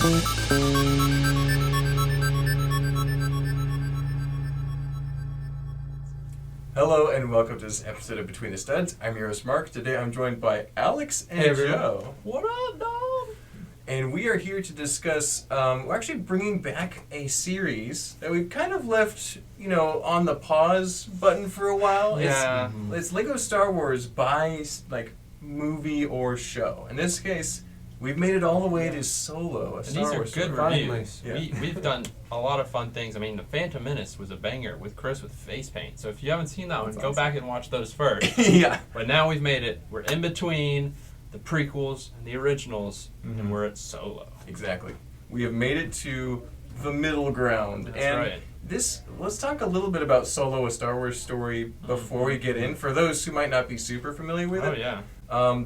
Hello and welcome to this episode of Between the Studs. I'm your host Mark. Today I'm joined by Alex and Joe. What up, dog? And we are here to discuss, we're actually bringing back a series that we've kind of left, on the pause button for a while. Yeah. It's Lego Star Wars by, movie or show. In this case, we've made it all the way to Solo, a Star Wars These are good story. reviews. Yeah. We've done a lot of fun things. I mean, The Phantom Menace was a banger with Chris with face paint. So if you haven't seen that one, go back and watch those first. Yeah. But now we've made it. We're in between the prequels and the originals, and we're at Solo. Exactly. We have made it to the middle ground. That's right. Let's talk a little bit about Solo, a Star Wars story, before we get in. For those who might not be super familiar with it. Oh, yeah.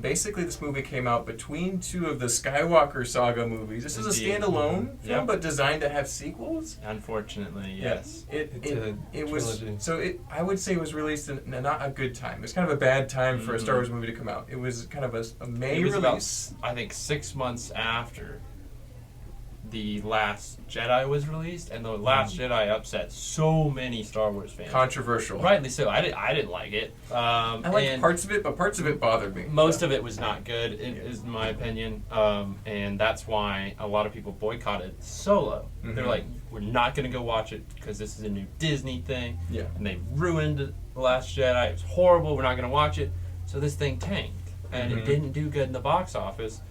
Basically, this movie came out between two of the Skywalker saga movies. This is a standalone film, but designed to have sequels. Unfortunately, yes. It was so. I would say it was released in not a good time. It was kind of a bad time for a Star Wars movie to come out. It was kind of a May release. About, I think 6 months after The Last Jedi was released, and The Last Jedi upset so many Star Wars fans. Controversial. Rightly so. I didn't like it. I liked parts of it, but parts of it bothered me. Most of it was not good, is my opinion. And that's why a lot of people boycotted Solo. They're like, we're not going to go watch it because this is a new Disney thing. Yeah. And they ruined The Last Jedi. It was horrible. We're not going to watch it. So this thing tanked. And it didn't do good in the box office.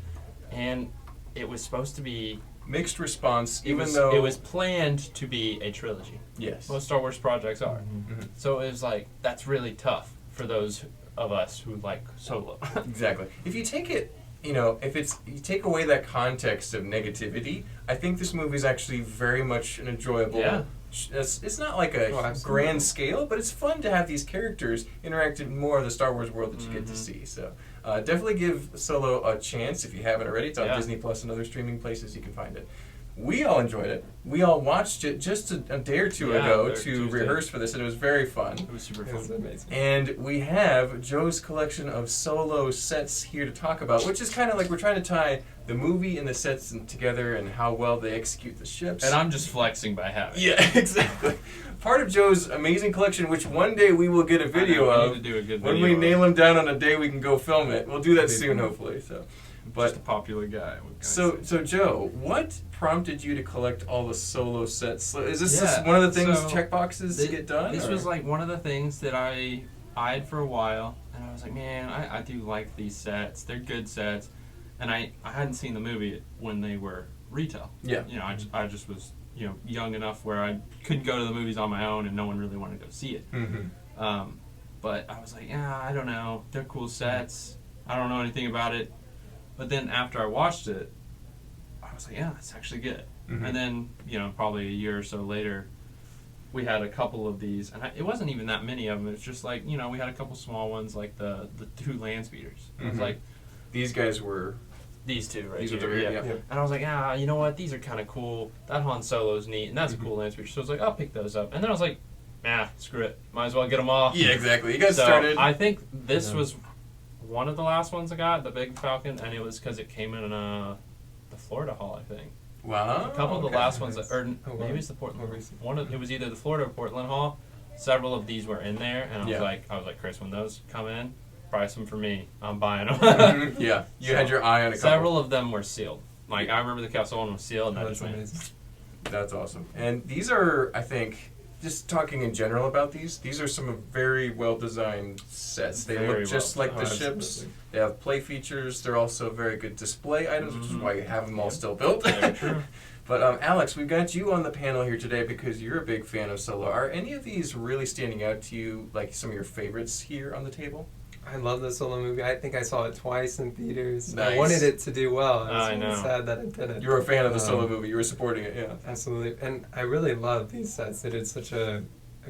And it was supposed to be... mixed response, though it was planned to be a trilogy. Yes. Most Star Wars projects are. So it was like, that's really tough for those of us who like Solo. Exactly. If you take it, you take away that context of negativity, I think this movie is actually very much an enjoyable. Yeah. It's not like a grand scale, but it's fun to have these characters interact in more of the Star Wars world that you get to see. So definitely give Solo a chance if you haven't already. It's on Disney Plus and other streaming places you can find it. We all enjoyed it. We all watched it just a day or two ago to rehearse for this, and it was very fun. It was super fun. It was amazing. And we have Joe's collection of Solo sets here to talk about, which is kind of like we're trying to tie the movie and the sets together and how well they execute the ships. And I'm just flexing by having it. Yeah, exactly. Part of Joe's amazing collection, which one day we will get a video of. We need to do a good when video we nail him down on a day, we can go film it. We'll do that soon, hopefully. But just a popular guy. So Joe, what prompted you to collect all the Solo sets? Is this just one of the things, check boxes to get done? This was like one of the things that I eyed for a while, and I was like, man, I do like these sets. They're good sets. And I hadn't seen the movie when they were retail. Yeah. I just was, young enough where I couldn't go to the movies on my own, and no one really wanted to go see it. But I was like, I don't know. They're cool sets. I don't know anything about it. But then after I watched it, I was like, it's actually good. And then, probably a year or so later, we had a couple of these. And it wasn't even that many of them. It's just like, we had a couple small ones, like the two land speeders. It was like... These guys were... These two right these here. Yeah. And I was like, you know what? These are kind of cool. That Han Solo's neat, and that's a cool land speeder. So I was like, I'll pick those up. And then I was like, screw it. Might as well get them all. Yeah, exactly. You guys started... I think this was... one of the last ones I got, the big Falcon, and it was because it came in the Florida Hall, I think. Wow. A couple of the last ones, maybe it's the Portland. It was either the Florida or Portland Hall. Several of these were in there, and I was like, Chris, when those come in, price them for me. I'm buying them. Yeah, you had your eye on a couple. Several of them were sealed. Like I remember the Kessel one was sealed, and that just went. That's awesome. And these are, I think. Just talking in general about these are some very well-designed sets. They look just like the ships. They have play features. They're also very good display items, which is why you have them all still built. Very true. But Alex, we've got you on the panel here today because you're a big fan of Solo. Are any of these really standing out to you, like some of your favorites here on the table? I love the Solo movie. I think I saw it twice in theaters. Nice. I wanted it to do well. I know. It's sad that it didn't. You were a fan of the Solo movie. You were supporting it, yeah. Absolutely. And I really love these sets. They did such a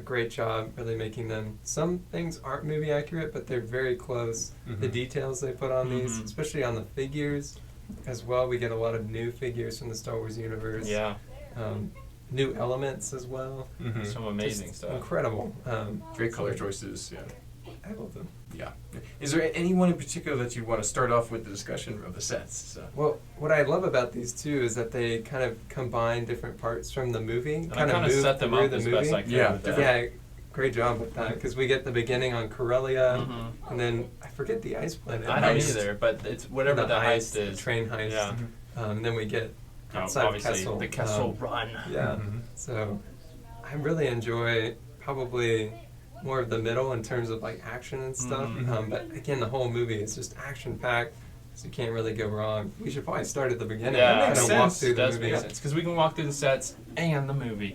great job really making them. Some things aren't movie accurate, but they're very close. The details they put on these, especially on the figures as well. We get a lot of new figures from the Star Wars universe. Yeah. New elements as well. Some amazing stuff. Incredible. Great color choices, yeah. I love them. Yeah. Is there anyone in particular that you want to start off with the discussion of the sets? So. Well, what I love about these two is that they kind of combine different parts from the movie. And I kind of set them up as best I could. Yeah, great job with that, because we get the beginning on Corellia, and then I forget the ice planet. I don't either, but it's whatever the heist is. The train heist. Yeah. Then we get outside Kessel. The Kessel Run. Yeah. So I really enjoy probably more of the middle in terms of like action and stuff. But again, the whole movie is just action packed, so you can't really go wrong. We should probably start at the beginning. Yeah, and makes kind of walk sense. through the Does movie. make sense because we can walk through the sets and the movie.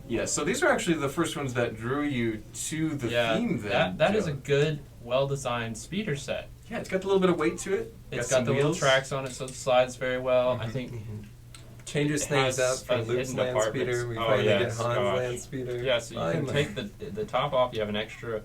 Yeah, so these are actually the first ones that drew you to the theme then. That is a good, well-designed speeder set. Yeah, it's got a little bit of weight to it. It's got the little tracks on it, so it slides very well. I think changes it things up has from Luke's hidden land departments. speeder. We Oh, finally get yes, Han's gosh. land speeder. Yeah, so you can Finally. take the top off. You have an extra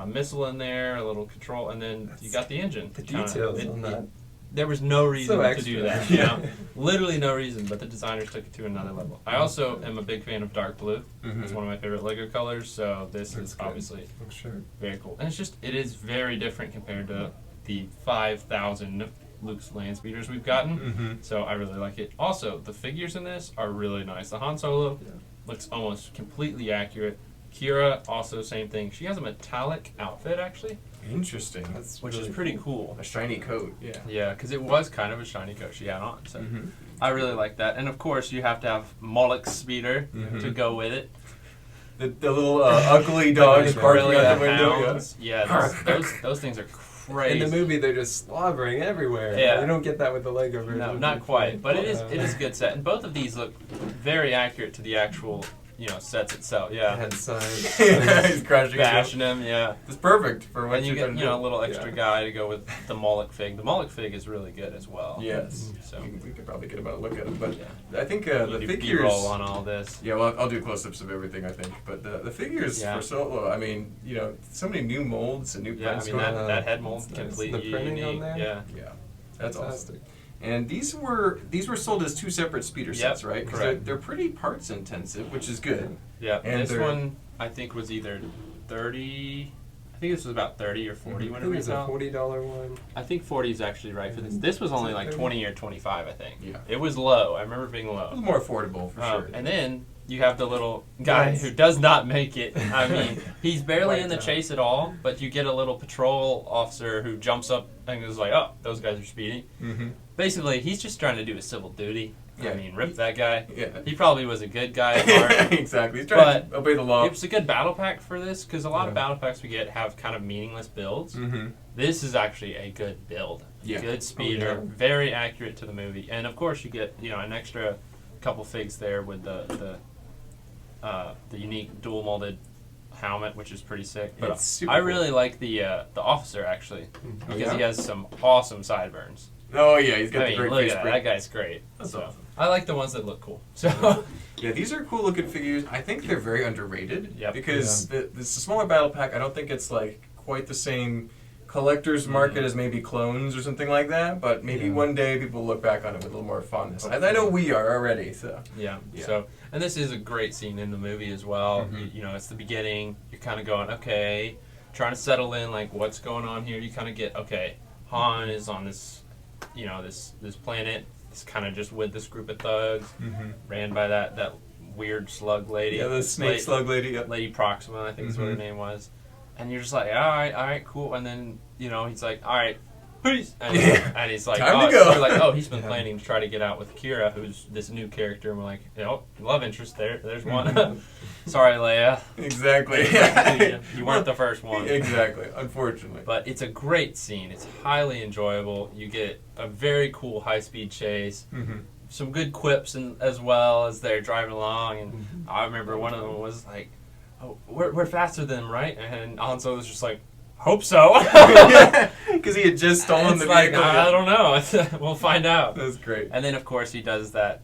missile in there, a little control, and then you got the engine. The details on that. There was no reason So to extra. do that. You know? Literally no reason, but the designers took it to another level. I also am a big fan of dark blue. It's one of my favorite Lego colors, so this That's is good. obviously Sure. very cool. And it is very different compared to the 5,000 Luke's land speeders we've gotten. So I really like it. Also, the figures in this are really nice. The Han Solo looks almost completely accurate. Kira, also same thing. She has a metallic outfit, actually. Interesting. Which is pretty cool. A shiny coat, yeah. Yeah, because it was kind of a shiny coat she had on. So I really like that. And of course, you have to have Moloch's speeder to go with it. The little ugly dogs barking out the window. Hounds. Yeah, those things are crazy. In the movie, they're just slobbering everywhere. Yeah. You don't get that with the Lego version. No, not quite. But it is a good set. And both of these look very accurate to the actual sets itself. Yeah. Head size. He's crashing Bashing him, yeah. It's perfect for what And you you're get, trying to do. a little extra guy to go with the Moloch fig. The Moloch fig is really good as well. Yes. So We could probably get him out and look at him. But yeah. I think You the do figures... B-roll on all this. Yeah, well, I'll do close-ups of everything, I think. But the figures for Solo, I mean, so many new molds and new prints. I mean, that head mold's nice. completely The printing unique. on there? Yeah. Yeah, that's Fantastic. awesome. And these were sold as two separate speeder sets, right? Because correct. they're pretty parts intensive, which is good. Yeah, And this they're- one I think was either 30. I think this was about 30 or 40 I when it think it's a retailed. $40 one. I think 40 is actually right for this. This was only like 20 or 25, I think. Yeah. It was low. I remember being It was low. more affordable, for sure. And then you have the little guy Nice. who does not make it. I mean, he's barely Right in the down. chase at all, but you get a little patrol officer who jumps up and is like, oh, those guys are speeding. Basically, he's just trying to do his civil duty. Yeah. I mean, rip that guy. Yeah. He probably was a good guy at heart. Exactly. He's trying to But obey the law. It was a good battle pack for this, because a lot of battle packs we get have kind of meaningless builds. This is actually a good build. Yeah. Good speeder, very accurate to the movie. And of course you get, an extra couple figs there with the unique dual molded helmet, which is pretty sick. But It's super I cool. really like the officer actually, because yeah? he has some awesome sideburns. Oh, yeah, he's got I the mean, great look face at that. print. That guy's great. That's So, awesome. I like the ones that look cool. So Yeah, these are cool looking figures. I think they're very underrated. Yep. Because it's a smaller battle pack. I don't think it's like quite the same collector's market as maybe clones or something like that. But maybe one day people will look back on it with a little more fondness. I know we are already. So Yeah. Yeah. So, and this is a great scene in the movie as well. Mhm. It's the beginning. You're kind of going, okay, trying to settle in, like what's going on here. You kind of get, okay, Han is on this, this planet. It's kind of just with this group of thugs, ran by that weird slug lady. yeah, the snake slug lady. Yep. Lady Proxima, I think is what her name was. And you're just like, all right, cool. And then, he's like, all right, peace. And he's like, Time to go. We're like, oh, he's been planning to try to get out with Kira, who's this new character. And we're like, love interest there. There's one. Sorry, Leia. Exactly. You weren't the first one. Exactly, unfortunately. But it's a great scene. It's highly enjoyable. You get a very cool high-speed chase. Some good quips as well as they're driving along. And I remember one of them was like, oh, we're faster than them, right? And Han Solo was just like, hope so. Because he had just stolen It's the like, vehicle. I don't know. We'll find out. That's great. And then, of course, he does that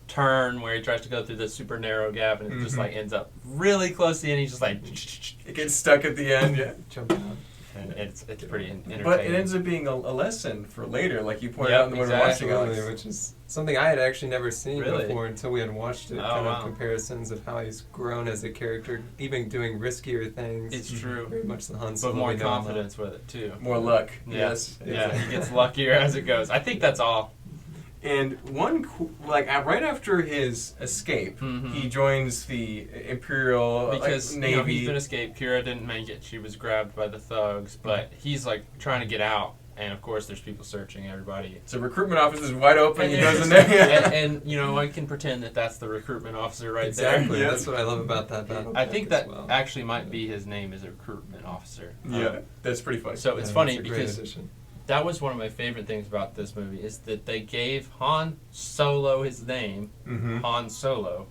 turn where he tries to go through the super narrow gap, and it just like ends up really close to the end. He's just like, It gets stuck at the end. Yeah. Jump out. and it's pretty entertaining. But it ends up being a lesson for later, like you pointed out when we were watching Absolutely, Alex. which is something I had actually never seen Really? before until we had watched it. Oh, Kind wow. of comparisons of how he's grown as a character, even doing riskier things. It's true. Very much the Han Solo But more we know and love. confidence with it, too. More luck. Yeah. Yes. Yeah, he gets luckier as it goes. I think that's all. And right after his escape, Mhm. he joins the Imperial Because Navy. he's been escaped. Kira didn't make it. She was grabbed by the thugs, but he's like trying to get out. And of course, there's people searching everybody. So recruitment office is wide open. And He goes in there. and I can pretend that that's the recruitment officer right Exactly. Yeah. That's what I love about that battle. there. I pack think as that well. actually might be his name is a recruitment officer. Yeah, that's pretty funny. So it's Yeah, funny that's a great because addition. that was one of my favorite things about this movie is that they gave Han Solo his name, Mm-hmm. Han Solo,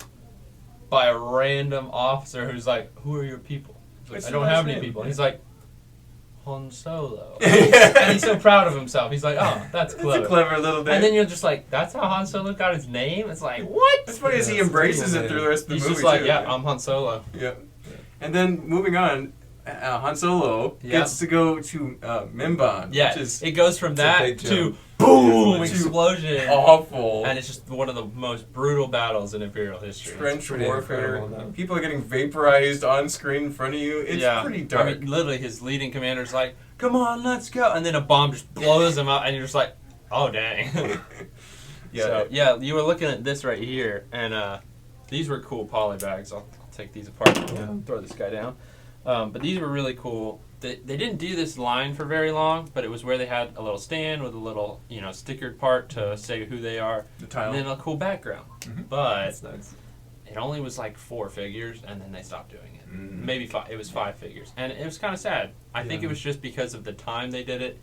by a random officer who's like, "Who are your people?" He's like, What's I your don't last have any name? people. And he's like, Han Solo. And he's so proud of himself. He's like, "Oh, that's It's clever." a clever little day. And then you're just like, "That's how Han Solo got his name?" It's like, what? What's funny is he Yeah, it's embraces cool, it through man. the rest of the He's movie just like, too. "Yeah, I'm Han Solo." Yeah. And then moving on, Han Solo Yeah. gets to go to Mimban, Yeah, which is it goes from It's a that big to jump. boom To explosion, awful. and it's just one of the most brutal battles in Imperial history. Trench pretty warfare. incredible, though. People are getting vaporized on screen in front of you. It's pretty dark. I mean, literally, his leading commander's like, "Come on, let's go," and then a bomb just blows him up, and you're just like, "Oh dang!" yeah. So yeah, you were looking at this right here, and these were cool poly bags. I'll take these apart. Yeah. Throw this guy down. But these were really cool. They didn't do this line for very long, but it was where they had a little stand with a little stickered part to say who they are, the tile. and then a cool background. Mhm. But That's nice. it only was like 4 figures, and then they stopped doing it. Mm. Maybe 5. It was 5 figures, and it was kind of sad. I think it Yeah. was just because of the time they did it.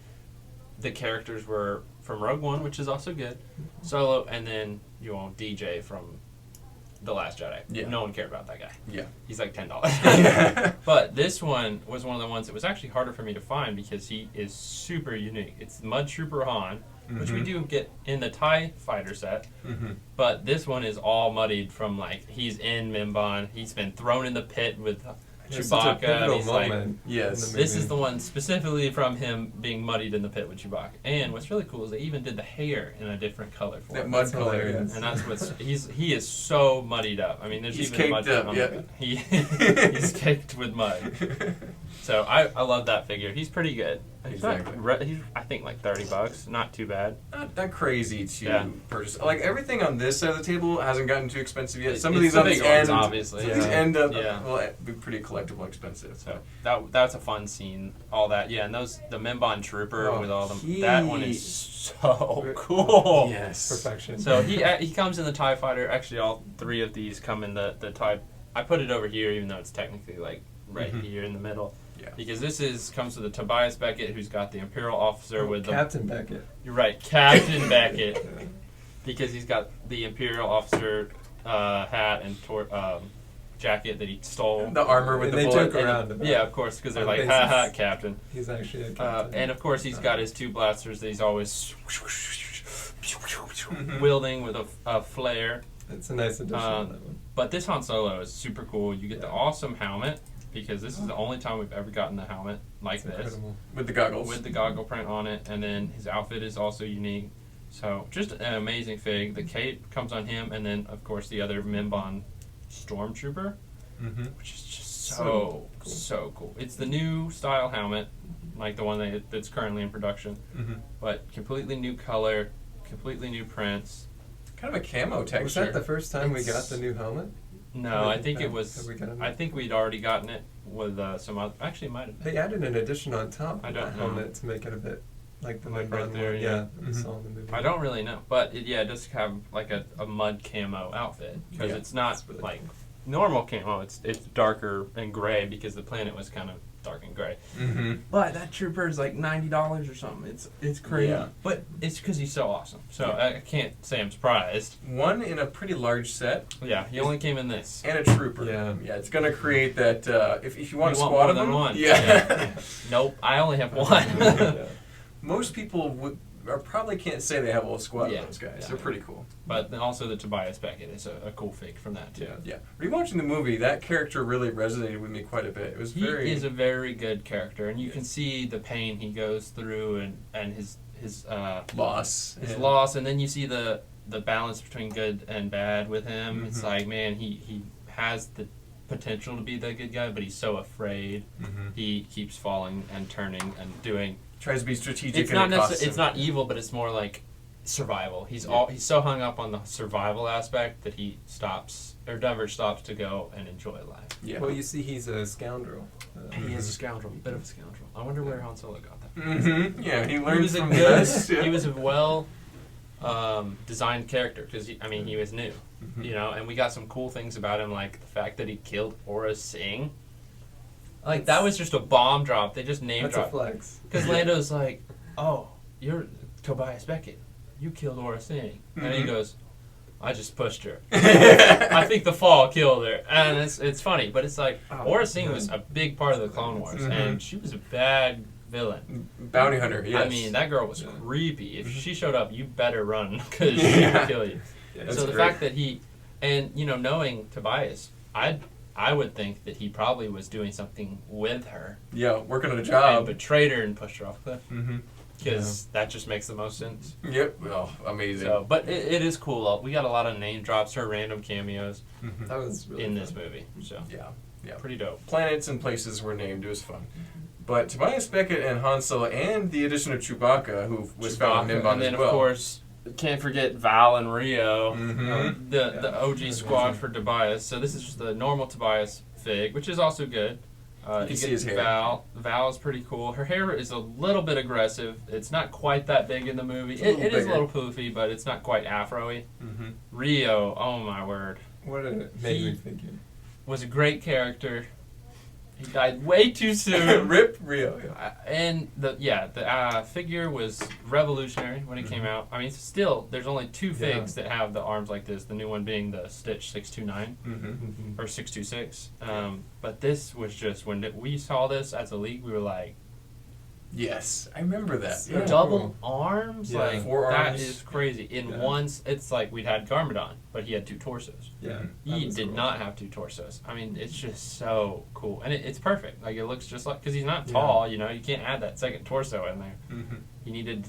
The characters were from Rogue One, which is also good, Solo, and then DJ from The Last Jedi. Yeah. No one cared about that guy. Yeah. He's like $10. Yeah. But this one was one of the ones that was actually harder for me to find because he is super unique. It's Mud Trooper Han, which we Mhm. do get in the TIE fighter set. Mm-hmm. But this one is all muddied from he's in Mimban. He's been thrown in the pit with It's such a Chewbacca. And pivotal he's like, moment. Yes. in the this movie. is the one specifically from him being muddied in the pit with Chewbacca. And what's really cool is they even did the hair in a different color for That him. mud That's color. hilarious. And that's what's he is so muddied up. I mean, there's He's even mud caked up, on yeah. him. He's caked with mud. So I love that figure. He's pretty good. He's Exactly. he's I think like $30. Not too bad. Not crazy to Yeah. purchase. Like everything on this side of the table hasn't gotten too expensive yet. Some of It's these on the the big ones, end, obviously. some of these Yeah. end up Yeah. be pretty collectible expensive. So that's a fun scene. All that, yeah, and the Mimban Trooper Oh, with all them. he- That one is so cool. Yes. Perfection. So he comes in the TIE Fighter. Actually, all 3 of these come in the TIE. I put it over here, even though it's technically like right Mhm. here in the middle. Yeah. Because this comes with a Tobias Beckett, who's got the Imperial officer with the. Captain Beckett. You're right, Captain Beckett, because he's got the Imperial officer hat and jacket that he stole. The armor with And the they bullet. joke around about Yeah, it. of course, because they're On like, basis- "Ha ha, Captain." He's actually a captain. And of course, he's got his 2 blasters that he's always wielding with a flare. It's a nice addition to that one. But this Han Solo is super cool. You get the awesome helmet because this is the only time we've ever gotten a helmet like It's this incredible. With the goggles. with the goggle print on it, and then his outfit is also unique. So just an amazing fig. The cape comes on him, and then of course the other Mimban stormtrooper, Mm-hmm. which is just So cool. so cool. It's the new style helmet, like the one that's currently in production, Mm-hmm. but completely new color, completely new prints. Kind of a camo texture. Was that the first time we got It's- the new helmet? No, I think it Have was. we gotten I it? think we'd already gotten it with some other. Actually, it might have. They added an addition on top I of don't that know. helmet to make it a bit like the Like Mimban right there, one. yeah. Yeah, we Mhm. saw in the movie. I don't really know, but it does have like a mud camo outfit because Yeah, it's not it's really like normal camo. It's darker and gray because the planet was kind of dark and gray. Mm-hmm. But that trooper is like $90 or something. It's crazy. Yeah. But it's because he's so awesome. So Yeah. I can't say I'm surprised. One in a pretty large set Yeah, he only came in this. and a trooper. Yeah. Yeah, it's going to create that, if you want You a want squad more of than them. one. Yeah. Yeah. Nope, I only have one. Yeah. Most people would probably can't say they have a whole squad Yeah, of those guys. yeah. They're pretty cool. But then also the Tobias Beckett is a cool fig from that too. Yeah. Rewatching the movie, that character really resonated with me quite a bit. It was He is a very good character, and you can see the pain he goes through and his loss. His loss, and then you see the balance between good and bad with him. Mm-hmm. It's like, man, he has the potential to be the good guy, but he's so afraid. Mm-hmm. He keeps falling and turning and doing. Tries to be strategic. It's and not it costs necessarily. It's him. not evil, but it's more like survival. He's Yeah. he's so hung up on the survival aspect that he stops or never stops to go and enjoy life. Yeah. Well, you see, he's a scoundrel. He is a scoundrel, a bit of a scoundrel. I wonder where Han Solo got that. Mm-hmm. Yeah, he learned He was a from good. this. Yeah. He was a well designed character because he was new, Mm-hmm. you know, and we got some cool things about him, like the fact that he killed Aura Singh. Like that was just a bomb drop. They just name That's dropped. a flex. Because Lando's like, "Oh, you're Tobias Beckett. You killed Aura Singh," and he Mhm. goes, "I just pushed her. I think the fall killed her." And it's funny, but it's like Aura Singh was a big part of the Clone Wars, Mhm. and she was a bad villain. Bounty hunter. Yes. I mean, that girl was Yeah. creepy. If Mhm. she showed up, you better run because she Yeah. will kill you. Yeah, That's So the great. fact that he, and you know, knowing Tobias, I would think that he probably was doing something with her Yeah, working on a and job. betrayed her and pushed her off a cliff Mm-hmm. because that just makes the most sense. Yep. Oh, amazing. So, but it is cool. We got a lot of name drops, her random cameos Mhm. That was really in fun. this movie. So Yeah. pretty dope. Planets and places were named. It was fun. But Tobias Beckett and Han Solo, and the addition of Chewbacca, who was found in Mimban and then as well. of course can't forget Val and Rio. Mhm. The OG That's squad amazing. for Tobias. So this is just the normal Tobias fig, which is also good. You can see his hair. Val is pretty cool. Her hair is a little bit aggressive. It's not quite that big in the movie. It's a little It is a bigger. little poofy, but it's not quite afro-y. Mm-hmm. Rio, oh my word, What a amazing figure. was a great character. He died way too soon. Rip Rio. Yeah. And the figure was revolutionary when it came Mhm. out. I mean, still, there's only two Yeah. figs that have the arms like this. The new one being the Stitch 629 Mm-hmm. or 626. But this was just when we saw this as a league, we were like, Yes, I remember that. So Yeah. double arms, Yeah. like 4 that arms. is crazy. In Yeah. once, it's like we'd had Garmadon, but he had two torsos. Yeah. that He was did cool. not have two torsos. I mean, it's just so cool, and it's perfect. Like it looks just like because he's not Yeah. tall. You know, you can't add that second torso in there. Mm-hmm. He needed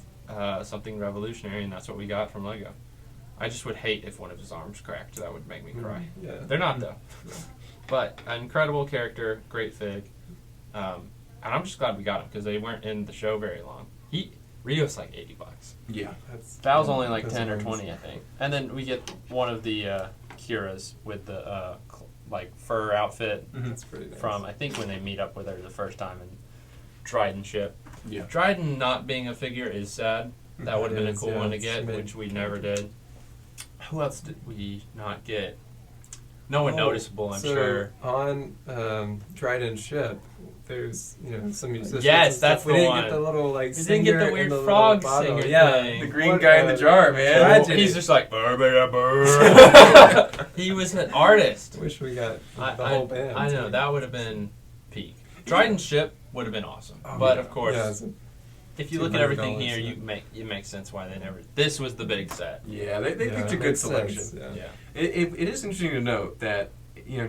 something revolutionary, and that's what we got from Lego. I just would hate if one of his arms cracked. That would make me cry. Yeah. They're not though. But an incredible character, great fig, and I'm just glad we got him because they weren't in the show very long. Rio's like $80. Yeah. That's, That was yeah, only like those 10 or ones. 20, I think. And then we get one of the Kiras with the like fur outfit That's pretty nice. from I think when they meet up with her the first time in Dryden ship. Yeah. Dryden not being a figure is sad. That would have been a It is, cool yeah, one to it's get, a main which we never did. Who else did we not get? No one noticeable, I'm so sure. On Dryden's ship, there's some musicians. Yes, and that's stuff. We the didn't one. get the little like. We didn't get the singer weird in the frog little bottle. singer Yeah, thing. The green What guy in the a jar, man. tragedy. He's just like burr, burr, burr. He was an artist. Wish we got the I whole band. I know too. that would have been peak. Dryden's ship would have been awesome, Oh, but yeah. of course, Yeah, it's if you look at everything $200, here, yeah. it makes sense why they never. This was the big set. Yeah, they yeah, picked a it good makes selection. sense, yeah. Yeah. It is interesting to note that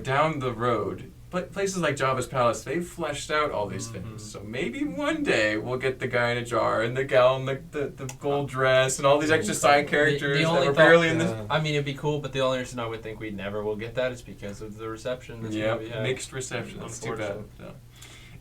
down the road, places like Jabba's palace, they've fleshed out all these things. So maybe one day we'll get the guy in a jar and the gal in the gold dress and all these extra side characters the that only were thought- barely in this. Yeah. I mean, it'd be cool, but the only reason I would think we never will get that is because of the reception. This Yeah, movie had. mixed reception. That's too bad. Unfortunate. So.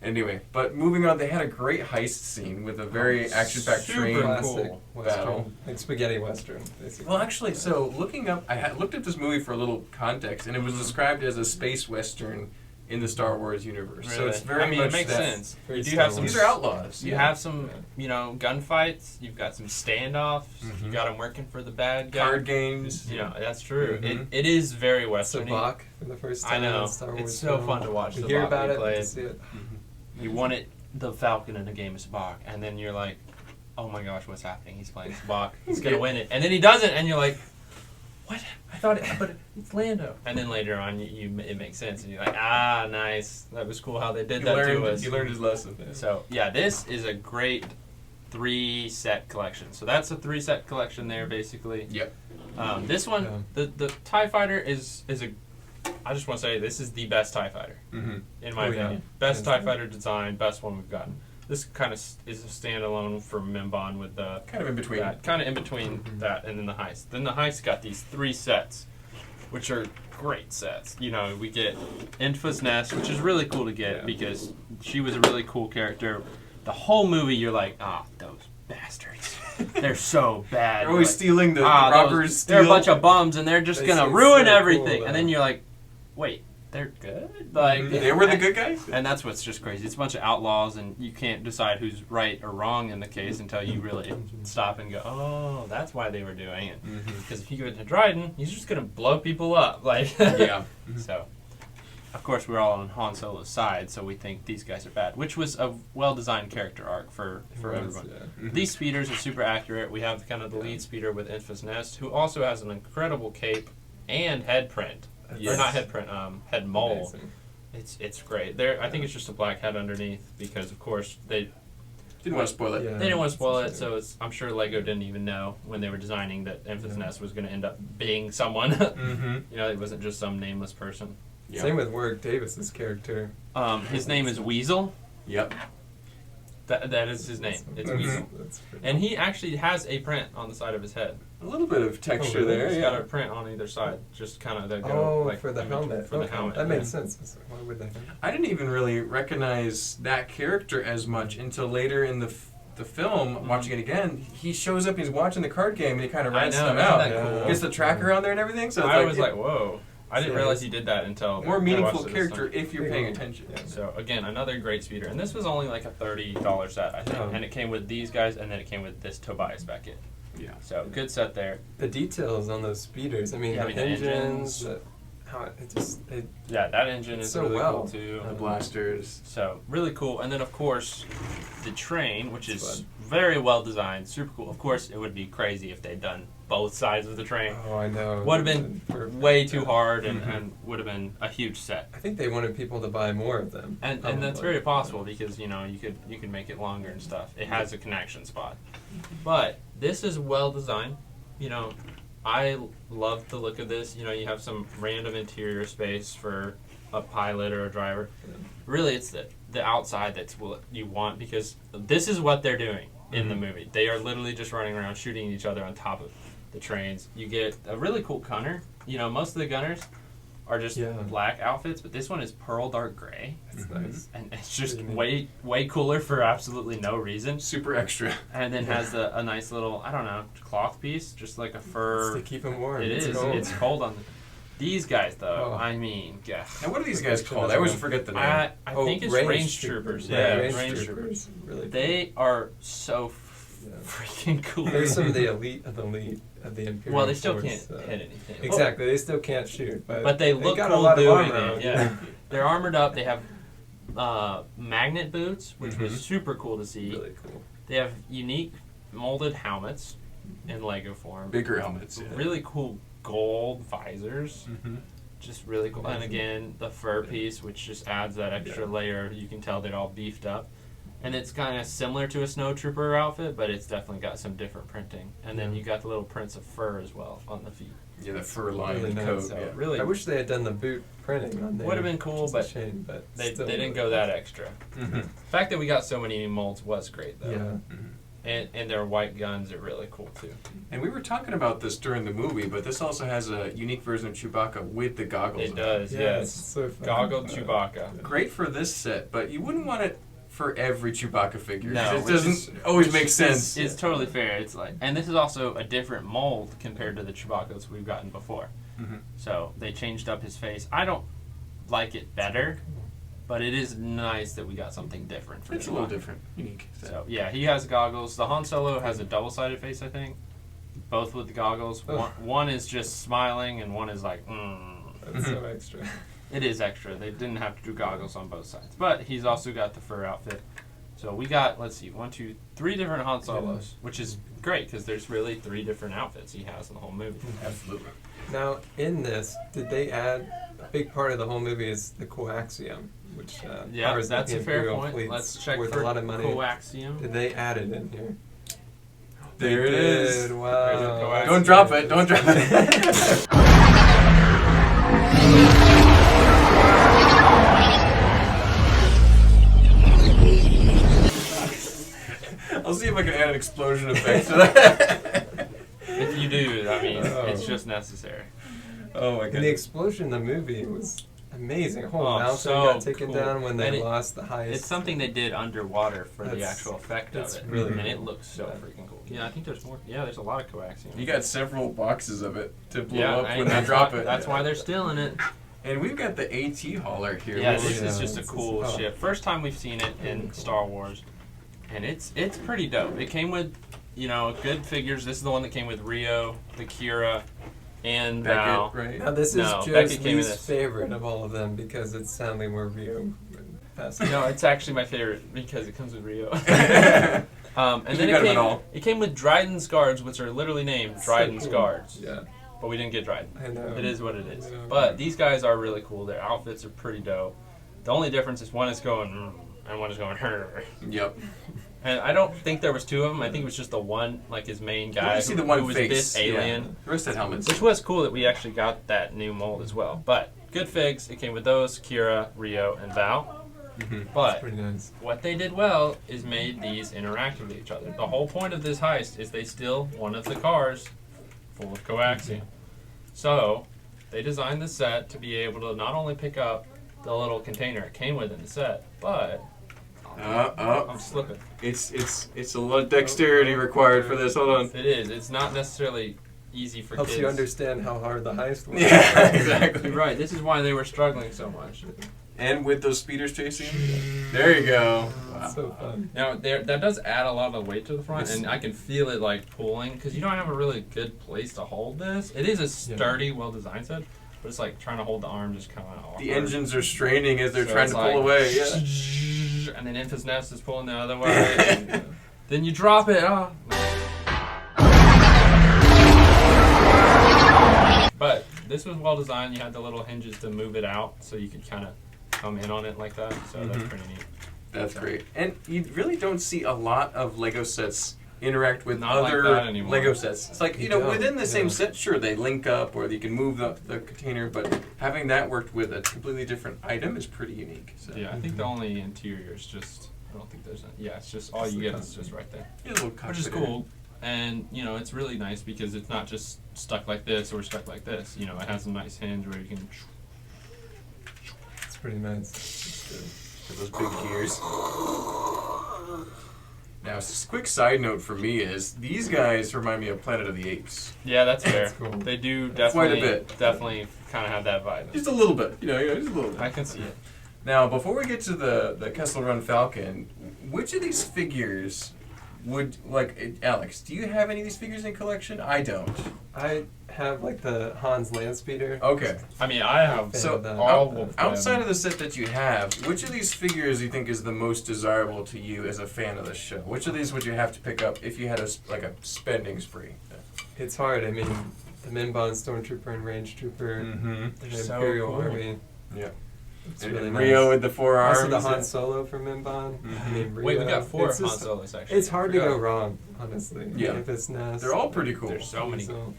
Anyway, but moving on, they had a great heist scene with a very action-packed super train. Classic cool. western, battle. like spaghetti western, basically. Well, actually, so looking up, I looked up this movie for a little context, and it was described as a space western in the Star Wars universe. So Really. it's very I mean, much it makes that. sense. Very You do Star have some. Wars. These are outlaws. You yeah. have some, gunfights. You've got some standoffs. Mhm. You got them working for the bad guy. card games. You know, that's true. Mhm. It is very westerny. Sabak for the first time. I know. in Star Wars It's so film. fun to watch You Sabak hear about be it, played. you see it. You wanted the Falcon in a game of Sabak, and then you're like, oh my gosh, what's happening? He's playing Sabak. He's gonna win it, and then he doesn't, and you're like, what? I thought but it's Lando. And then later on, it makes sense, and you're like, nice. That was cool how they did that to us. He learned his lesson. So yeah, this is a great 3-set collection. So that's a 3-set collection there, basically. Yep. This one, the TIE Fighter is a. I just want to say this is the best TIE Fighter, in my opinion. Best TIE Fighter design, best one we've gotten. This kind of is a standalone from Mimban with the kind of in between. Kind of in between that and then the heist. Then the heist got these 3 sets, which are great sets. You know, we get Infa's Nest, which is really cool to get because she was a really cool character. The whole movie, you're like, those bastards. They're so bad. They're always like, stealing the robbers. They're a bunch of bums, and they're just going to ruin everything. Cool, and then you're like, wait, they're good? Like they were the good guys? And that's what's just crazy. It's a bunch of outlaws, and you can't decide who's right or wrong in the case until you really stop and go, oh, that's why they were doing it. Because if you go to Dryden, he's just going to blow people up. Like, yeah. So, of course, we're all on Han Solo's side, so we think these guys are bad, which was a well-designed character arc for everyone. Yeah. These speeders are super accurate. We have kind of the lead speeder with Infa's Nest, who also has an incredible cape and head print. Yes. Or not head print, head mole. Amazing. It's great. There, I think it's just a black head underneath because, of course, they Didn't want to spoil it. Yeah. they didn't want to spoil it. So I'm sure Lego didn't even know when they were designing that Infa's Nest was going to end up being someone. You know, it wasn't just some nameless person. Yep. Same with Warwick Davis's character. His name is Weasel. Yep. That is his name. It's Weasel. And he actually has a print on the side of his head. A little bit of texture really? there. He's Yeah. got a print on either side, just kind of that go like for the helmet. For the helmet. That makes sense. Why would they? I didn't even really recognize that character as much until later in the film. Watching it again, he shows up. He's watching the card game, and he kind of writes them out. Isn't that cool? Gets the tracker on there and everything. So it's I was like, whoa. I didn't realize he did that until more I meaningful watched it this character time. if you're paying attention. Yeah. So again, another great speeder, and this was only like a $30 set, I think, and it came with these guys, and then it came with this Tobias Beckett. Yeah. So good set there. The details on those speeders. I mean, Yeah, the the engines. engines. How it just. Yeah, that engine is so really well. cool too. The blasters. So really cool, and then of course, the train, which It's is fun. very well designed, super cool. Of course, it would be crazy if they'd done both sides of the train. Oh, I know. Would have been Perfect. way too hard, and would have been a huge set. I think they wanted people to buy more of them. And Probably. that's very possible because you know you could make it longer and stuff. It has a connection spot, but this is well designed. You know, I love the look of this. You know, you have some random interior space for a pilot or a driver. Really, it's the outside that's what you want because this is what they're doing in the movie. They are literally just running around shooting each other on top of the trains. You get a really cool gunner. You know, most of the gunners are just black outfits, but this one is pearl dark gray. That's nice. And it's just way cooler for absolutely no reason. Super extra. And then has a nice little, I don't know, cloth piece, just like a fur. It's to keep them warm. It is. Cold. It's cold on these guys, though. Oh. I mean, yeah. And what are these guys called? I always forget the name. I think it's range troopers. Yeah, Yeah, range troopers. Really cool. They are so freaking cool. They're some of the elite of the Imperial Well, they still Force, can't hit anything. Exactly, they still can't shoot, But they look got cool a lot doing of armor it. on. Yeah, they're armored up. They have magnet boots, which was super cool to see. Really cool. They have unique molded helmets in Lego form. Bigger helmets. Yeah. Really cool gold visors. Just really cool. And again, the fur piece, which just adds that extra layer. You can tell they're all beefed up. And it's kind of similar to a snow trooper outfit, but it's definitely got some different printing. And then you got the little prints of fur as well on the feet. Yeah, the fur lined Really nice. coat. So Yeah. really, I wish they had done the boot printing on there. would have been cool, It's but a shame, but they still didn't go that extra. The fact that we got so many new molds was great, though. Yeah. And their white guns are really cool, too. And we were talking about this during the movie, but this also has a unique version of Chewbacca with the goggles. It on. does, Yeah, yes. it's so fun. Goggled Chewbacca. Great for this set, but you wouldn't want it for every Chewbacca figure. No, it which doesn't always make sense. It's totally fair. It's like, and this is also a different mold compared to the Chewbaccas we've gotten before. So they changed up his face. I don't like it better, but it is nice that we got something different for It's a Chewbacca. little different, unique. So yeah, he has goggles. The Han Solo has a double-sided face, I think. Both with the goggles. One is just smiling, and one is like, That's so extra. It is extra. They didn't have to do goggles on both sides. But he's also got the fur outfit. So we got, let's see, 1, 2, 3 different Han Solos, which is great because there's really 3 different outfits he has in the whole movie. Absolutely. Now, in this, did they add a big part of the whole movie is the coaxium? which yeah, powers that's the a fair Imperial point. fleets Let's check worth for a lot of money. coaxium. They added in here. There it did. is. Wow. There's a coaxium. Don't drop it. Don't drop it. I'll see if I can add an explosion effect to that. If you do, I mean, Oh. it's just necessary. Oh my And the god. explosion in the movie was amazing. A whole Oh, mountain so got taken cool. down when they And lost the heist. It's something they did underwater for the That's- actual effect of that's it, really and cool. it looks so freaking cool. Yeah, I think there's more. Yeah, there's a lot of coaxium. You got several boxes of it to blow yeah, up I- when they that's drop why, it. That's why they're stealing it. And we've got the AT hauler here. Yeah, which this is- is just a this is- cool oh. ship. First time we've seen it in Cool. Star Wars, and it's pretty dope. It came with, good figures. This is the one that came with Rio, the Kira, and Val. Beckett, right? Now this is No, Joe's Beckett came in least this. favorite of all of them because it's sadly where Rio passed. No, it's actually my favorite because it comes with Rio. And You then got 'em at all. it came with Dryden's guards, which are literally named So Dryden's cool. guards. Yeah, But we didn't get Dryden. I know. It is what it is. Yeah. But these guys are really cool. Their outfits are pretty dope. The only difference is one is going and one is going her. Yep. And I don't think there was two of them. I think it was just the one, like his main You guy, only see the one who was face. this alien. Yeah. The rest had helmets. Which was cool that we actually got that new mold as well. But good figs. It came with those, Kira, Rio, and Val. Mhm. But Pretty nice. what they did well is made these interact with each other. The whole point of this heist is they steal one of the cars full of coaxium. So they designed the set to be able to not only pick up the little container it came with in the set, but I'm slipping. It's a lot of dexterity required for this. Hold on. It is. It's not necessarily easy for Helps kids. you understand how hard the heist was. Yeah, exactly. You're right. This is why they were struggling so much. And with those speeders chasing. There you go. Wow. So fun. Now, that does add a lot of weight to the front, It's- and I can feel it like pulling because you don't have a really good place to hold this. It is a sturdy, well-designed set, but it's like trying to hold the arm just kind of awkward. The engines are straining as they're So trying it's to like, pull away. Yeah. And then Infus Nest is pulling the other way. And then you drop it. Oh. But this was well designed. You had the little hinges to move it out, so you could kind of come in on it like that. So that's Mhm. pretty neat. That's great. And you really don't see a lot of Lego sets interact with Not like other that anymore. Lego sets. It's like, You know, don't, within the same yeah. set, sure, they link up or you can move the container, but having that worked with a completely different item is pretty unique. So. Yeah, I think the only interior is just. I don't think there's. It's just all Just you the get is costume. just right there. Yeah, a little Which is cockpit area. cool. And, it's really nice because it's not just stuck like this or stuck like this. It has a nice hinge where you can... It's pretty nice. It's good. For those big gears. Now, just a quick side note for me is these guys remind me of Planet of the Apes. Yeah, that's fair. That's cool. They do Quite a definitely, bit. definitely kind of have that vibe. Just a little bit, just a little bit. I can see it. Now, before we get to the Kessel Run Falcon, which of these figures would, Alex, do you have any of these figures in collection? I don't. I have like the Hans Landspeeder. Okay. I mean, I have Fan So, of that. all of outside them. of the set that you have, which of these figures do you think is the most desirable to you as a fan of the show? Which of these would you have to pick up if you had a spending spree? It's hard. I mean, the Mimban Stormtrooper and Range Trooper, Mm-hmm. the They're so Imperial cool. Army. Yeah. It's And really Rio nice. with the 4 arms. Also the Han Solo from Mimban. Mhm. I mean, Wait, we Rio. got 4 It's Han just- Solos, actually. It's hard to Forgot. go wrong, honestly. Yeah. Infus Nest. They're all pretty cool. There's so many. So,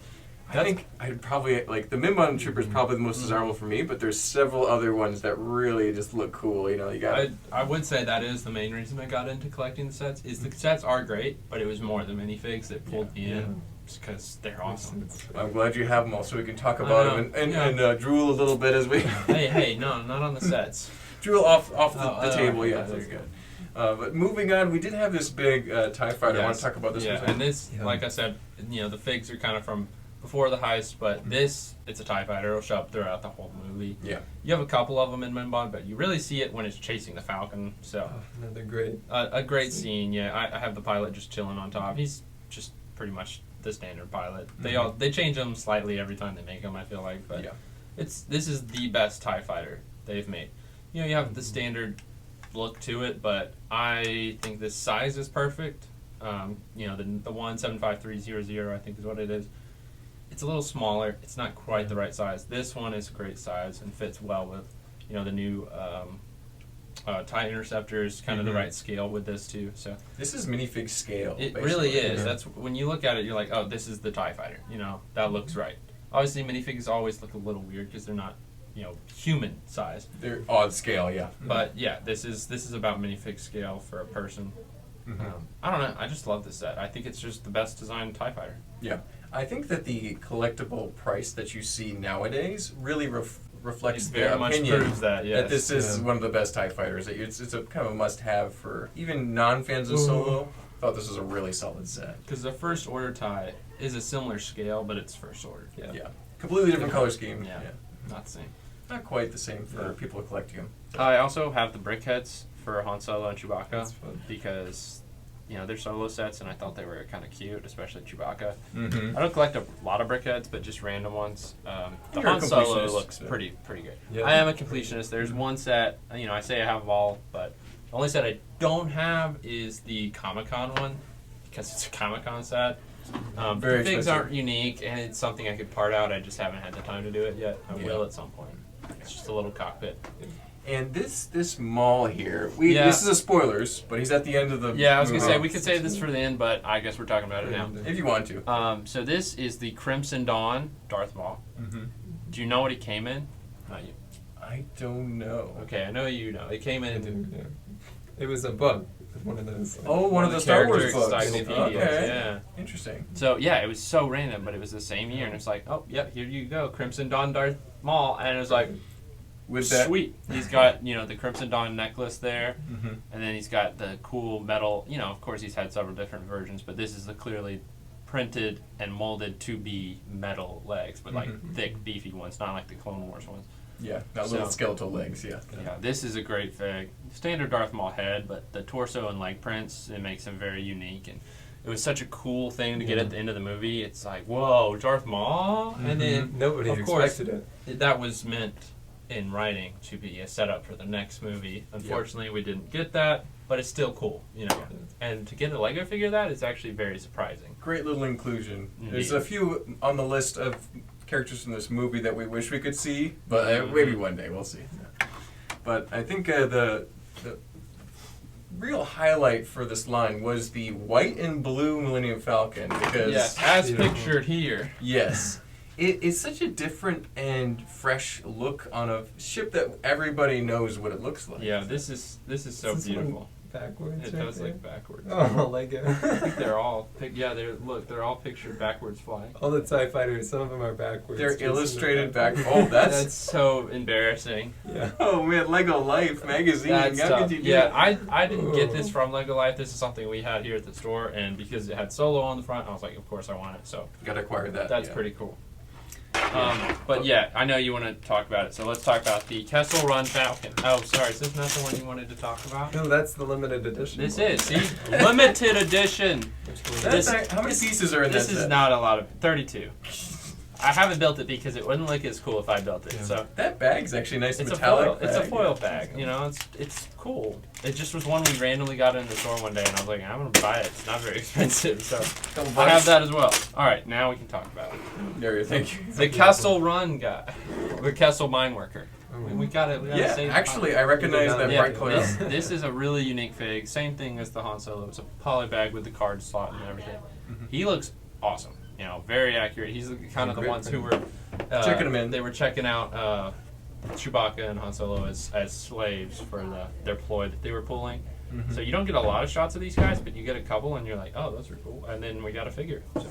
I think I'd probably, the Mimban Trooper is probably the most desirable for me, but there's several other ones that really just look cool. You got I would say that is the main reason I got into collecting the sets. Is the sets are great, but it was more the minifigs that pulled me in because they're awesome. I'm glad you have them all so we can talk I about know. them and drool a little bit as we hey, no, not on the sets. drool off the Oh, table. okay, Yeah, that's there you go. But moving on, we did have this big TIE fighter. I want to talk about this Yeah, one. and this, Yeah. like I said, the figs are kind of from before the heist, but this, it's a TIE fighter. It'll show up throughout the whole movie. Yeah. You have a couple of them in Mimban, but you really see it when it's chasing the Falcon. So, Oh, another great. a great scene. Yeah, I have the pilot just chilling on top. He's just pretty much the standard pilot. They change him slightly every time they make him. I feel like, but Yeah. this is the best TIE fighter they've made. You have the standard look to it, but I think the size is perfect. The 175-300 I think is what it is. It's a little smaller. It's not quite the right size. This one is a great size and fits well with, the new TIE interceptors, kind of the right scale with this too. So this is minifig scale. It basically. really is. Yeah. That's when you look at it, you're like, oh, this is the TIE fighter. That looks right. Obviously, minifigs always look a little weird because they're not, human size. They're odd scale, yeah. But yeah, this is about minifig scale for a person. I don't know. I just love this set. I think it's just the best designed TIE fighter. Yeah. I think that the collectible price that you see nowadays really reflects It their very much opinion proves that, yes. that this is one of the best TIE fighters. It's a kind of a must-have for even non-fans of Solo. Thought this was a really solid set. Because the First Order TIE is a similar scale, but it's First Order. Yeah. Completely different color scheme. Yeah. Not the same. Not quite the same for people collecting them. I also have the brickheads for Han Solo and Chewbacca That's fun. because they're Solo sets, and I thought they were kind of cute, especially Chewbacca. Mm-hmm. I don't collect a lot of brickheads, but just random ones. The You're a Han Solo completionist, looks yeah. pretty good. Yeah. I am a completionist. There's one set, I say I have them all, but the only set I don't have is the Comic-Con one because it's a Comic-Con set. Very the figs expensive. aren't unique, and it's something I could part out. I just haven't had the time to do it yet. I will at some point. It's just a little cockpit. And this Maul here, this is a spoilers, but he's at the end of the Yeah, I was movie. gonna say we could save this for the end, but I guess we're talking about it now. If you want to. So this is the Crimson Dawn Darth Maul. Mm-hmm. Do you know what he came in? Not you. I don't know. Okay, I know you know. It came I in. do, yeah. It was a book. One of those. One of the Star Wars character books. encyclopedias, Okay. Yeah. Interesting. So yeah, it was so random, but it was the same year, and it's like, oh, yep, here you go, Crimson Dawn Darth Maul, and it was like, With that. sweet. He's got the Crimson Dawn necklace there, Mm-hmm. and then he's got the cool metal. Of course, he's had several different versions, but this is the clearly printed and molded to be metal legs, but like thick, beefy ones, not like the Clone Wars ones. Yeah, not little skeletal legs, yeah. Yeah, this is a great fig. Standard Darth Maul head, but the torso and leg prints, it makes him very unique. And it was such a cool thing to get at the end of the movie. It's like, whoa, Darth Maul? And then, Nobody of course, expected it. that was meant in writing to be a setup for the next movie. Unfortunately, we didn't get that, but it's still cool, And to get a Lego figure of that is actually very surprising. Great little inclusion. Indeed. There's a few on the list of characters from this movie that we wish we could see, but maybe one day we'll see. But I think the real highlight for this line was the white and blue Millennium Falcon because as pictured here. Yes. It's such a different and fresh look on a ship that everybody knows what it looks like. Yeah, this is so Is this beautiful. Backwards. It right does there? look backwards. Oh, Lego. I think they're all they're all pictured backwards flying. All the TIE fighters, some of them are backwards. They're just in the illustrated back. back. Oh, That's so embarrassing. Yeah. Oh man, Lego Life magazine. That's How tough. could you do Yeah, that? I didn't get this from Lego Life. This is something we had here at the store, and because it had Solo on the front, I was like, of course I want it. So Gotta acquire that. that's yeah. pretty cool. But yeah, I know you want to talk about it, so let's talk about the Kessel Run Falcon. Oh, sorry, is this not the one you wanted to talk about? No, that's the limited edition. This one. is, see? Limited edition. How many pieces are in This that is set? not a lot of, 32. I haven't built it because it wouldn't look as cool if I built it, Yeah. so. That bag's actually nice It's a metallic. foil. It's a bag. foil bag. It's cool. It just was one we randomly got in the store one day, and I was like, I'm gonna buy it. It's not very expensive, so Couple I have bucks. that as well. All right, now we can talk about it. There you thank you. The Kessel Run guy, the Kessel mine worker. We got it. Yeah, actually, I recognize that Yeah, bright color. this is a really unique fig. Same thing as the Han Solo. It's a poly bag with the card slot and everything. He looks awesome. Very accurate. He's kind of the Great ones print. who were Checking him in. They were checking out Chewbacca and Han Solo as slaves for their ploy that they were pulling. Mhm. So you don't get a lot of shots of these guys, but you get a couple, and you're like, oh, those are cool. And then we got a figure. So,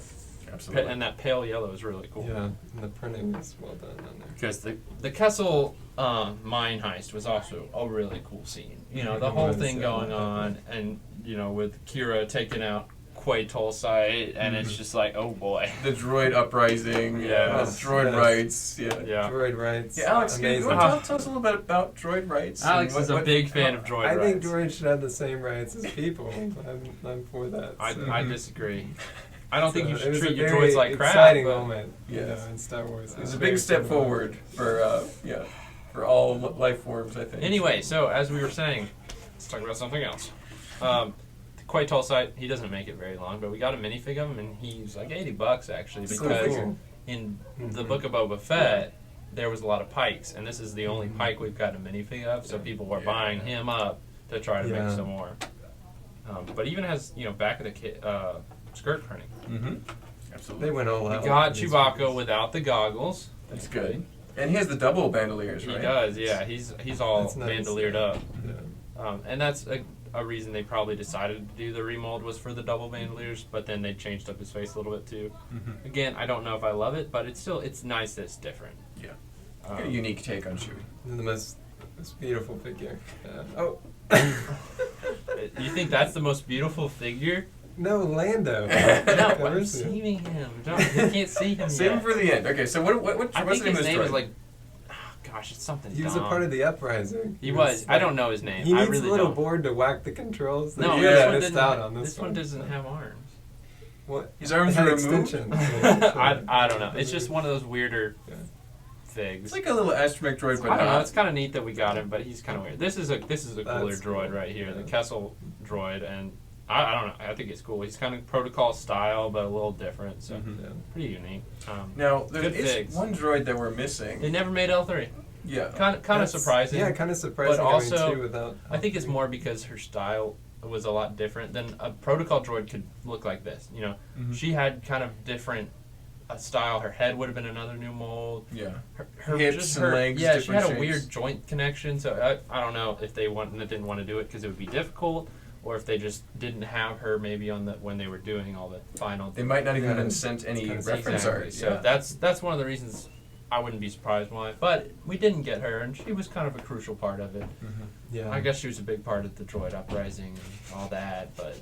Absolutely. and that pale yellow is really cool. Yeah, and the printing was well done on there. Because the Kessel mine heist was also a really cool scene. The whole thing going on, and with Kira taking out Quay Tulsite, and it's just like, oh boy. The droid uprising. Yes. Droid Yes. rights. Yeah. Yeah. Droid rights. Yeah, Alex, you amazing. want to tell us a little bit about droid rights? Alex and is a big fan of droid I think rights. droids should have the same rights as people. I'm for that. so. I disagree. I don't think you So it should was treat a your very droids like crap. exciting but- moment, Yes. in Star Wars. It's a big step forward for all life forms, I think. Anyway, so as we were saying, let's talk about something else. Quay Tulsite, he doesn't make it very long, but we got a minifig of him, and he's like $80 actually, So because cool. in the Book of Boba Fett, there was a lot of Pikes, and this is the only Pike we've got a minifig of, so people were buying him up to try to make some more. But even has, back of the skirt printing. Absolutely. They went all out. We got Chewbacca without the goggles. That's good. And he has the double bandoliers, right? He does, yeah. He's all That's nice. bandoliered up. Yeah. And that's a reason they probably decided to do the remold was for the double bandoliers, but then they changed up his face a little bit too. Again, I don't know if I love it, but it's nice that it's different. Yeah. A unique take on Chewie. The most beautiful figure. Oh. You think that's the most beautiful figure? No, Lando. No, I'm saving him. You can't see him Save him yet. for the end. Okay, so what's I the think name of his this name droid? is like, gosh, it's something He was dumb. a part of the uprising. He was. I don't know his name. He I needs really a little don't. board to whack the controls. No, You yeah, this really one missed didn't. out on This one doesn't have arms. What? His arms It had are removed? extensions. I don't know. It's just one of those weirder figs. It's like a little astromech droid, but I don't know. not. It's kind of neat that we got him, but he's kind of weird. This is a cooler That's droid cool. right here, the Yeah. Kessel droid, and I don't know. I think it's cool. He's kind of protocol style, but a little different, so Yeah. pretty unique. Now, there Good is figs. one droid that we're missing. They never made L3. Yeah. Kind of That's- surprising. Yeah, kind of surprising. But having also, two without. I think it's more because her style was a lot different than a protocol droid could look like this. She had kind of different style. Her head would have been another new mold. Yeah. Her Hips just and her, legs, yeah, she different had a shapes. weird joint connection. So I don't know if they didn't want to do it because it would be difficult, or if they just didn't have her maybe on when they were doing all the final. They might not even Yeah. have sent any It's kind of reference Exactly. art. So Yeah. that's one of the reasons I wouldn't be surprised why. But we didn't get her, and she was kind of a crucial part of it. Yeah. I guess she was a big part of the droid uprising and all that, but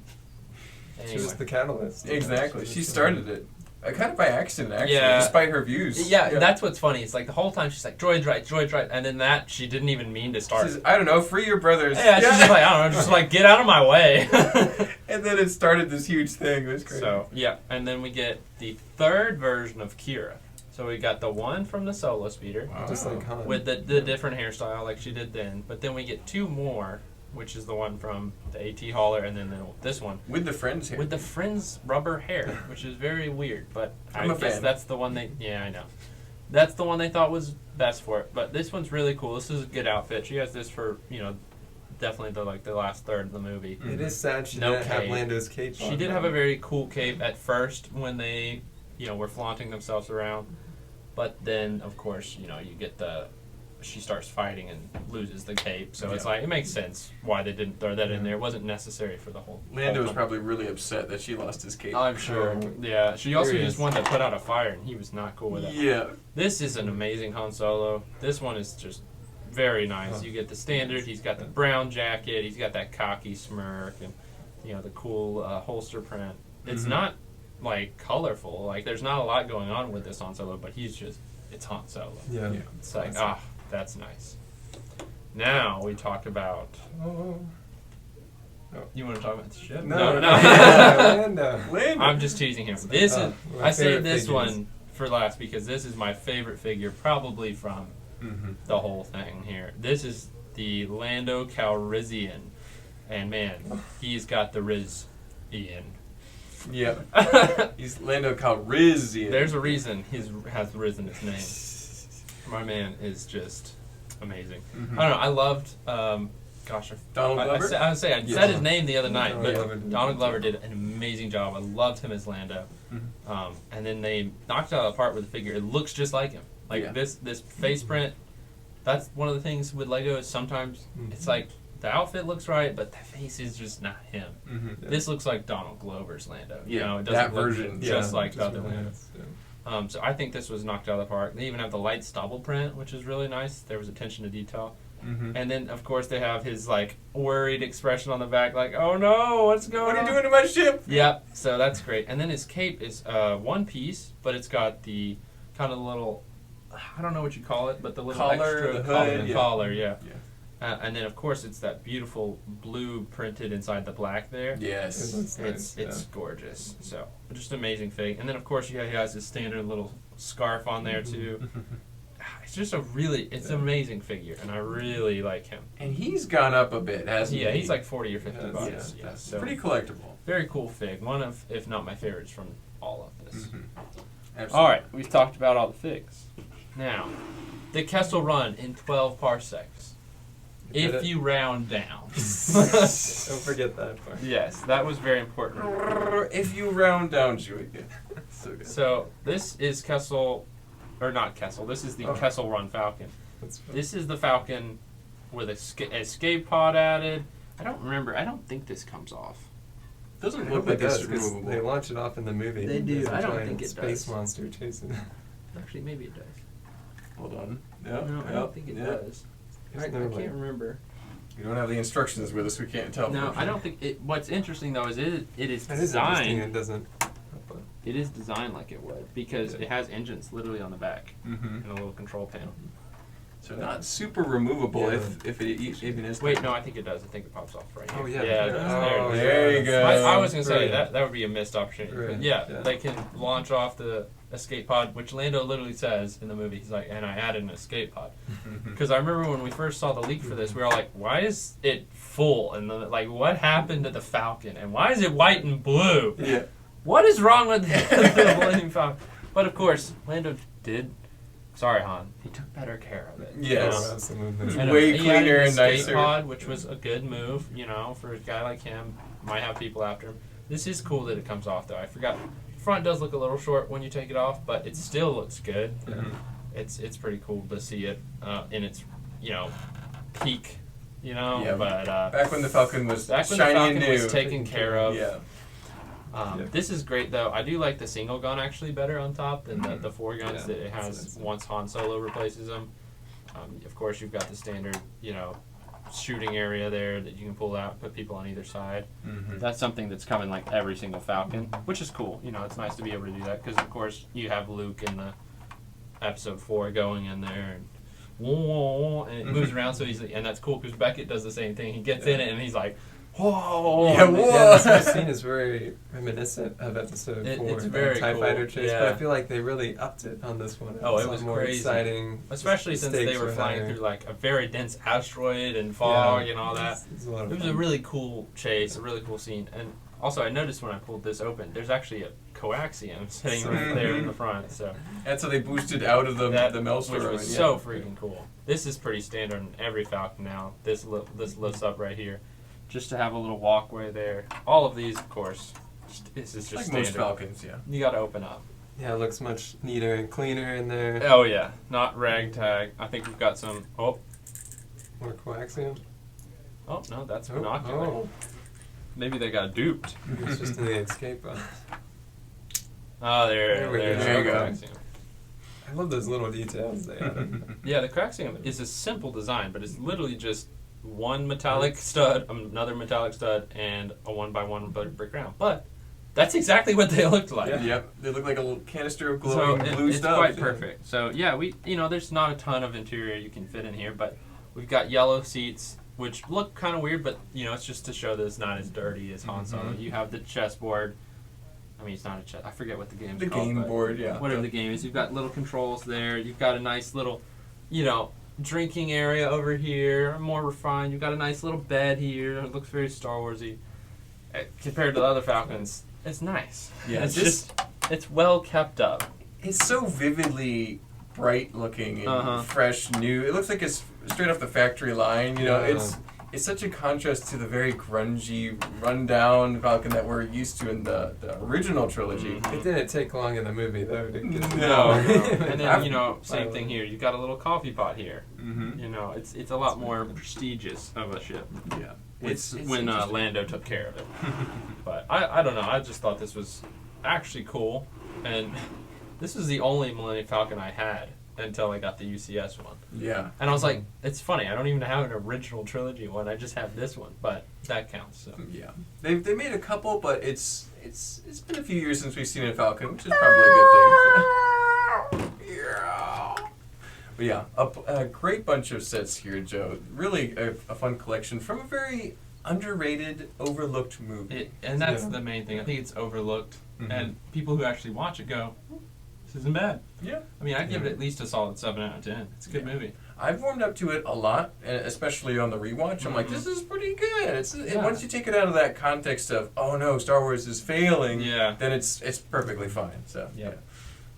She was anyway. the catalyst. Exactly. She started it. Kind of by accident, actually, Yeah. despite her views. Yeah, that's what's funny. It's like the whole time she's like, droid's right, and then that she didn't even mean to She start. says, I don't know, free your brothers. Yeah, she's just like, I don't know, just like, get out of my way. And then it started this huge thing. It was crazy. So, yeah, and then we get the third version of Kira. So we got the one from the Solo Speeder Wow. Just like Han. with the different hairstyle like she did then, but then we get two more, which is the one from the AT Hauler, and then this one. With the friends here. With the Friends rubber hair, which is very weird, but I'm I a guess fan. that's the one I know. That's the one they thought was best for it. But this one's really cool. This is a good outfit. She has this for, definitely the last third of the movie. It is sad she No didn't have cape. Lando's cape on. She did have a very cool cape at first when they, were flaunting themselves around. But then, of course, you get she starts fighting and loses the cape. So it's Yeah. like, it makes sense why they didn't throw that in there. It wasn't necessary for the whole. Lando was whole probably really upset that she lost his cape. I'm sure. Oh, Yeah. She also curious. just wanted to put out a fire, and he was not cool with that. Yeah. This is an amazing Han Solo. This one is just very nice. Oh. You get the standard. He's got the brown jacket. He's got that cocky smirk, and the cool holster print. It's Mhm. not like colorful. Like there's not a lot going on with this Han Solo, but it's Han Solo. Yeah. Yeah. It's like that's nice. Now we talk about. Oh. You want to talk about the ship? No. no. Lando. Lando. I'm just teasing him. This is. My I saved favorite this figures. one for last because this is my favorite figure, probably from the whole thing here. This is the Lando Calrissian, and man, he's got the Riz Ian. Yeah. He's Lando Calrissian. There's a reason he has Riz in his name. My man is just amazing. Mhm. I don't know. I loved. Donald Glover? I said his name the other night, Donald Glover but did Donald good Glover too. did an amazing job. I loved him as Lando. Mhm. And then they knocked it out of the park with the figure. It looks just like him. Like Yeah. this face print. That's one of the things with Lego is sometimes it's like the outfit looks right, but the face is just not him. Mhm. This looks like Donald Glover's Lando. Yeah, It that doesn't look version. just Yeah, like the other really Lando. nice, yeah. So I think this was knocked out of the park. They even have the light stubble print, which is really nice. There was attention to detail. Mhm. And then, of course, they have his, like, worried expression on the back, like, oh no, what's going What on? are you doing to my ship? Yep, so that's great. And then his cape is one piece, but it's got the kind of little, I don't know what you call it, but the little Collar, extra the collar, hood, yeah. collar, yeah. Yeah. And then, of course, it's that beautiful blue printed inside the black there. Yes. It looks nice, It's gorgeous. So, just an amazing fig. And then, of course, he has his standard little scarf on there, too. It's just it's an amazing figure, and I really like him. And he's gone up a bit, hasn't he? Yeah, he's like 40 or 50 Yes, bucks. Yeah, Yeah, that's so pretty collectible. very cool fig. One of, if not my favorites from all of this. Absolutely. All right, we've talked about all the figs. Now, the Kessel Run in 12 parsecs. If you round down. Don't forget that part. Yes, that was very important. If you round down, Chewie. So good. So this is Kessel, or not Kessel. This is the Kessel Run Falcon. This is the Falcon with escape pod added. I don't remember. I don't think this comes off. Doesn't look like it's because removable. they launch it off in the movie. They do. There's a I don't giant think it space does. monster chasing. Actually, maybe it does. Hold on. No, I don't think it does. I can't remember. We don't have the instructions with us. We can't tell. No, I don't think it. What's interesting though is it is That is interesting. designed. It doesn't. It is designed like it would because it has engines literally on the back and a little control panel. So not super removable Yeah. if it even is. Wait, no, I think it does. I think it pops off right here. Oh, yeah. Yeah, it does. Oh, There it is. there you go. I was going to say Brilliant. that would be a missed opportunity. Right, But yeah, yeah. they can launch off the escape pod, which Lando literally says in the movie. He's like, and I added an escape pod. Because I remember when we first saw the leak for this, we were all like, why is it full? And like, what happened to the Falcon? And why is it white and blue? Yeah. What is wrong with the Millennium Falcon? But of course, Lando did. Sorry, Han. He took better care of it. Yes. Absolutely. It's And, way he added cleaner an and escape nicer. pod, which was a good move, for a guy like him. Might have people after him. This is cool that it comes off, though. I forgot. The front does look a little short when you take it off, but it still looks good. It's pretty cool to see it in its, peak, Yeah. But Back when the Falcon was back when the shiny Falcon and new. was taken care of. Yeah. This is great though. I do like the single gun actually better on top than the four guns Yeah, that it has that's once Han Solo replaces them. Of course, you've got the standard, shooting area there that you can pull out, put people on either side. That's something that's coming like every single Falcon, which is cool. It's nice to be able to do that because of course you have Luke in the Episode 4 going in there and it moves around so easily, and that's cool because Beckett does the same thing. He gets in it and he's like, whoa! Yeah, Yeah, whoa! this scene is very reminiscent of Episode 4. It's very TIE cool. Fighter chase, Yeah. but I feel like they really upped it on this one. Oh, It's it a was lot more crazy. exciting. Especially since Stakes they were flying higher. through like a very dense asteroid and fog and all that. It's a lot of It was a fun. really cool chase, a really cool scene. And also, I noticed when I pulled this open, there's actually a coaxium sitting right there in the front. So And so they boosted out of the Maelstrom, which was so freaking cool. This is pretty standard in every Falcon now. This lifts up right here, just to have a little walkway there. All of these, of course, this is just like standard. most Falcons, yeah. You got to open up. Yeah, it looks much neater and cleaner in there. Oh yeah, not ragtag. I think we've got some. Oh More coaxium. no, that's Oh, binocular. oh. Maybe they got duped. Maybe it's just in the escape pod. Oh, There we go. there's There you the go. coaxium. I love those little details they added. Yeah, the coaxium is a simple design, but it's literally just one metallic stud, another metallic stud, and a 1x1 brick round. But that's exactly what they looked like. Yep. They look like a little canister of So glowing blue it's stuff. quite perfect. So yeah, there's not a ton of interior you can fit in here, but we've got yellow seats, which look kind of weird, but it's just to show that it's not as dirty as Han Solo. You have the chessboard. I mean, it's not a chess. I forget what the game's The called. game but board, yeah. whatever the game is. You've got little controls there. You've got a nice little, drinking area over here, more refined. You've got a nice little bed here. It looks very Star Warsy. Compared to the other Falcons, it's nice. Yeah, It's well kept up. It's so vividly bright looking and fresh, new. It looks like it's straight off the factory line. It's such a contrast to the very grungy, rundown Falcon that we're used to in the original trilogy. It didn't take long in the movie, though, to get to No. And then, same thing here. You've got a little coffee pot here. It's a lot more prestigious of a ship. Yeah. It's when interesting. Lando took care of it. But I don't know. I just thought this was actually cool. And this was the only Millennium Falcon I had until I got the UCS one. Yeah. And I was like, it's funny. I don't even have an original trilogy one. I just have this one. But that counts. So. Yeah. They made a couple, but it's been a few years since we've seen a Falcon, which is probably a good thing. Yeah. But yeah, a great bunch of sets here, Joe. Really a fun collection from a very underrated, overlooked movie. And that's the main thing. I think it's overlooked. And people who actually watch it go, this isn't bad. Yeah. I mean, I'd give it at least a solid 7 out of 10. It's a good movie. I've warmed up to it a lot, especially on the rewatch. I'm like, this is pretty good. Once you take it out of that context of, oh no, Star Wars is failing, then it's perfectly fine. So yeah.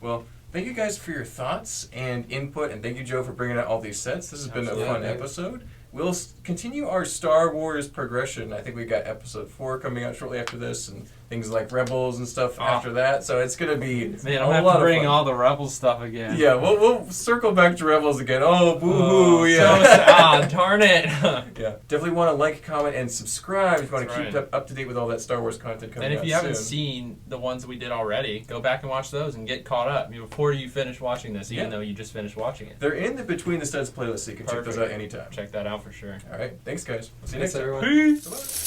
Well, thank you guys for your thoughts and input, and thank you, Joe, for bringing out all these sets. This has been a fun episode. We'll continue our Star Wars progression. I think we got episode 4 coming out shortly after this, and things like Rebels and stuff after that. So it's going to be Man, I'm going to have to bring all the Rebel stuff again. Yeah, we'll circle back to Rebels again. Oh, boo-hoo, yeah. Darn it. Yeah, definitely want to like, comment, and subscribe if you want to keep up to date with all that Star Wars content coming out. And if you haven't seen the ones that we did already, go back and watch those and get caught up before you finish watching this, even though you just finished watching it. They're in the Between the Studs playlist, so you can check those out anytime. Check that out for sure. All right, thanks, guys. We'll see you next time. Everyone. Peace. Bye-bye.